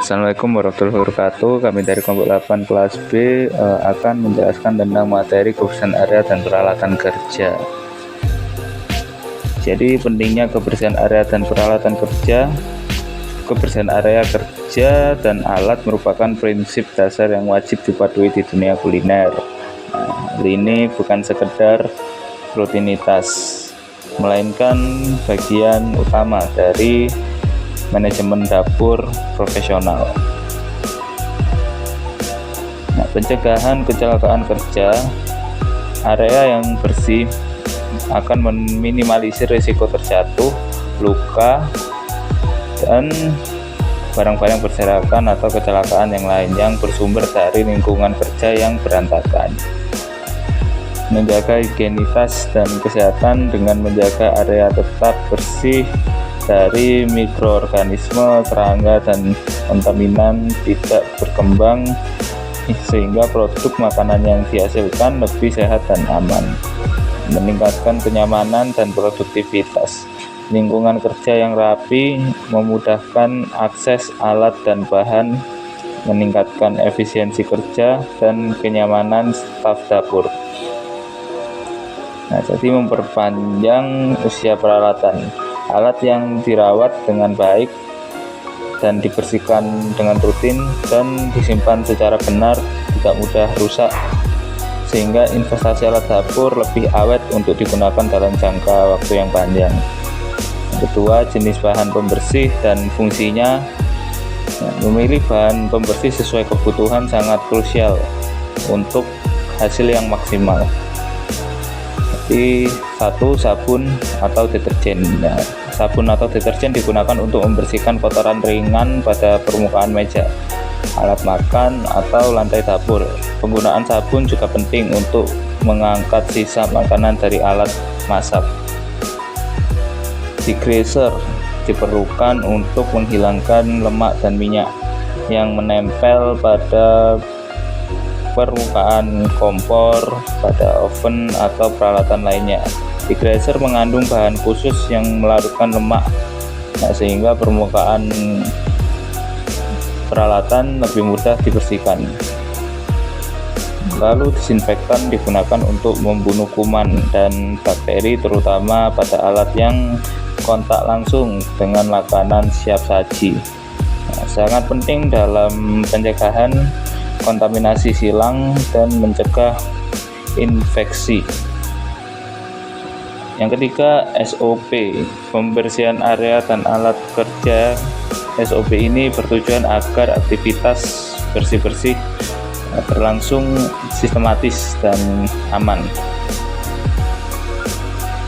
Assalamualaikum warahmatullahi wabarakatuh. Kami dari kelompok 8 kelas B akan menjelaskan tentang materi kebersihan area dan peralatan kerja. Jadi pentingnya kebersihan area dan peralatan kerja. Kebersihan area kerja dan alat merupakan prinsip dasar yang wajib dipatuhi di dunia kuliner. Hal ini bukan sekedar rutinitas, melainkan bagian utama dari manajemen dapur profesional. Pencegahan kecelakaan kerja. Area yang bersih akan meminimalisir risiko terjatuh, luka, dan barang-barang berserakan atau kecelakaan yang lain yang bersumber dari lingkungan kerja yang berantakan. Menjaga higienitas dan kesehatan dengan menjaga area tetap bersih dari mikroorganisme, serangga, dan kontaminan tidak berkembang sehingga produk makanan yang dihasilkan lebih sehat dan aman. Meningkatkan kenyamanan dan produktivitas. Lingkungan kerja yang rapi memudahkan akses alat dan bahan, meningkatkan efisiensi kerja dan kenyamanan staf dapur. Jadi memperpanjang usia peralatan. Alat yang dirawat dengan baik dan dibersihkan dengan rutin dan disimpan secara benar tidak mudah rusak, sehingga investasi alat dapur lebih awet untuk digunakan dalam jangka waktu yang panjang. Kedua, jenis bahan pembersih dan fungsinya. Memilih bahan pembersih sesuai kebutuhan sangat krusial untuk hasil yang maksimal. Jadi satu, sabun atau deterjen. Sabun atau deterjen digunakan untuk membersihkan kotoran ringan pada permukaan meja, alat makan, atau lantai dapur. Penggunaan sabun juga penting untuk mengangkat sisa makanan dari alat masak. Degreaser diperlukan untuk menghilangkan lemak dan minyak yang menempel pada permukaan kompor, pada oven, atau peralatan lainnya. Degreaser mengandung bahan khusus yang melarutkan lemak, sehingga permukaan peralatan lebih mudah dibersihkan. Lalu disinfektan digunakan untuk membunuh kuman dan bakteri, terutama pada alat yang kontak langsung dengan makanan siap saji. Sangat penting dalam pencegahan kontaminasi silang dan mencegah infeksi. Yang ketiga, SOP, pembersihan area dan alat kerja. SOP ini bertujuan agar aktivitas bersih-bersih berlangsung sistematis dan aman.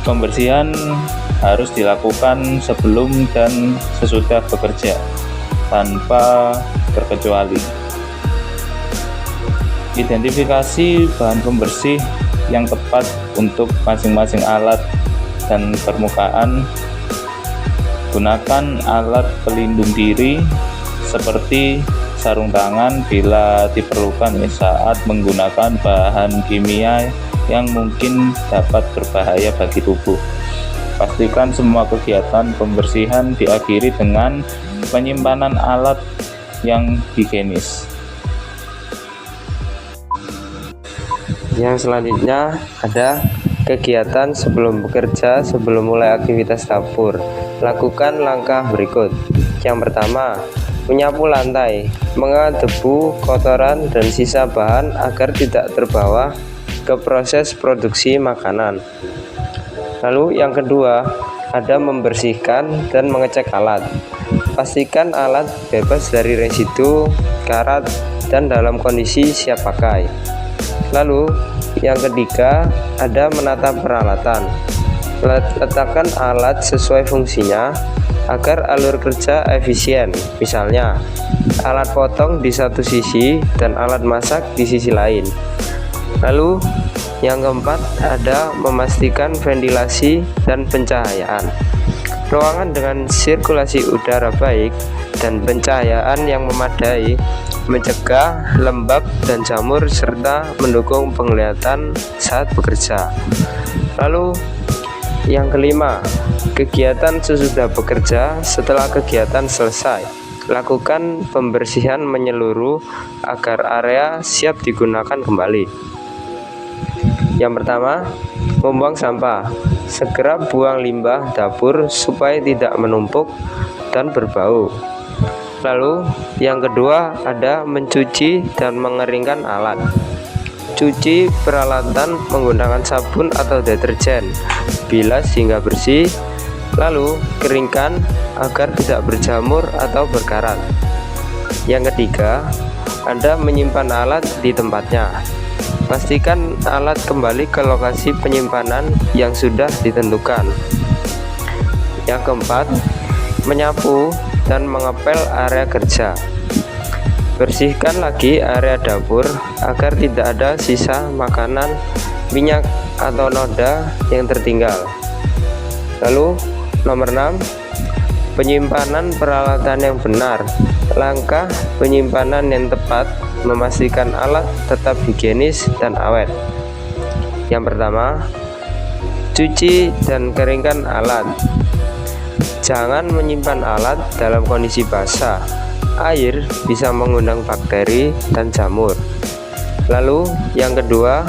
Pembersihan harus dilakukan sebelum dan sesudah bekerja tanpa terkecuali. Identifikasi bahan pembersih yang tepat untuk masing-masing alat dan permukaan. Gunakan alat pelindung diri seperti sarung tangan bila diperlukan saat menggunakan bahan kimia yang mungkin dapat berbahaya bagi tubuh. Pastikan semua kegiatan pembersihan diakhiri dengan penyimpanan alat yang higienis. Yang selanjutnya ada kegiatan sebelum bekerja. Sebelum mulai aktivitas dapur, lakukan langkah berikut. Yang pertama, menyapu lantai, mengenai debu, kotoran, dan sisa bahan agar tidak terbawa ke proses produksi makanan. Lalu yang kedua, ada membersihkan dan mengecek alat. Pastikan alat bebas dari residu, karat, dan dalam kondisi siap pakai. Lalu yang ketiga, ada menata peralatan. Letakkan alat sesuai fungsinya agar alur kerja efisien. Misalnya, alat potong di satu sisi dan alat masak di sisi lain. Lalu yang keempat, ada memastikan ventilasi dan pencahayaan. Ruangan dengan sirkulasi udara baik dan pencahayaan yang memadai mencegah lembab dan jamur serta mendukung penglihatan saat bekerja. Lalu yang kelima, kegiatan sesudah bekerja. Setelah kegiatan selesai, Lakukan pembersihan menyeluruh agar area siap digunakan kembali. Yang pertama, membuang sampah. Segera buang limbah dapur supaya tidak menumpuk dan berbau. Lalu, yang kedua ada mencuci dan mengeringkan alat. Cuci peralatan menggunakan sabun atau deterjen, bilas hingga bersih, lalu keringkan agar tidak berjamur atau berkarat. Yang ketiga, Anda menyimpan alat di tempatnya. Pastikan alat kembali ke lokasi penyimpanan yang sudah ditentukan. Yang keempat, menyapu dan mengepel area kerja. Bersihkan lagi area dapur agar tidak ada sisa makanan, minyak, atau noda yang tertinggal. Lalu nomor 6, penyimpanan peralatan yang benar. Langkah penyimpanan yang tepat memastikan alat tetap higienis dan awet. Yang pertama, cuci dan keringkan alat. Jangan menyimpan alat dalam kondisi basah. Air bisa mengundang bakteri dan jamur. Lalu yang kedua,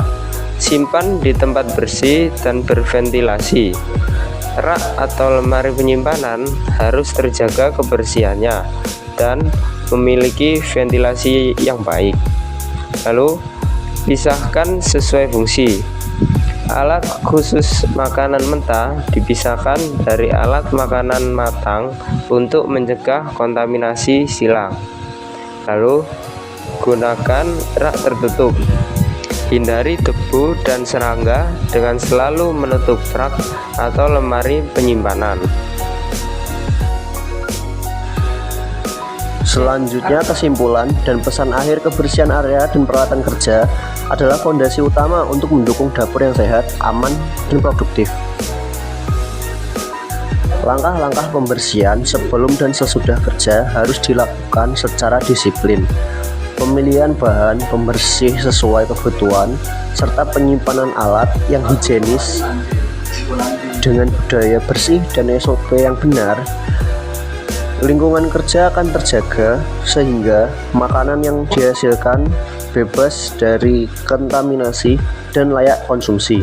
simpan di tempat bersih dan berventilasi. Rak atau lemari penyimpanan harus terjaga kebersihannya dan memiliki ventilasi yang baik. Lalu pisahkan sesuai fungsi. Alat khusus makanan mentah dipisahkan dari alat makanan matang untuk mencegah kontaminasi silang. Lalu gunakan rak tertutup. Hindari debu dan serangga dengan selalu menutup rak atau lemari penyimpanan. Selanjutnya, kesimpulan dan pesan akhir: kebersihan area dan peralatan kerja adalah fondasi utama untuk mendukung dapur yang sehat, aman, dan produktif. Langkah-langkah pembersihan sebelum dan sesudah kerja harus dilakukan secara disiplin. Pemilihan bahan pembersih sesuai kebutuhan, serta penyimpanan alat yang higienis dengan budaya bersih dan SOP yang benar, lingkungan kerja akan terjaga sehingga makanan yang dihasilkan bebas dari kontaminasi dan layak konsumsi.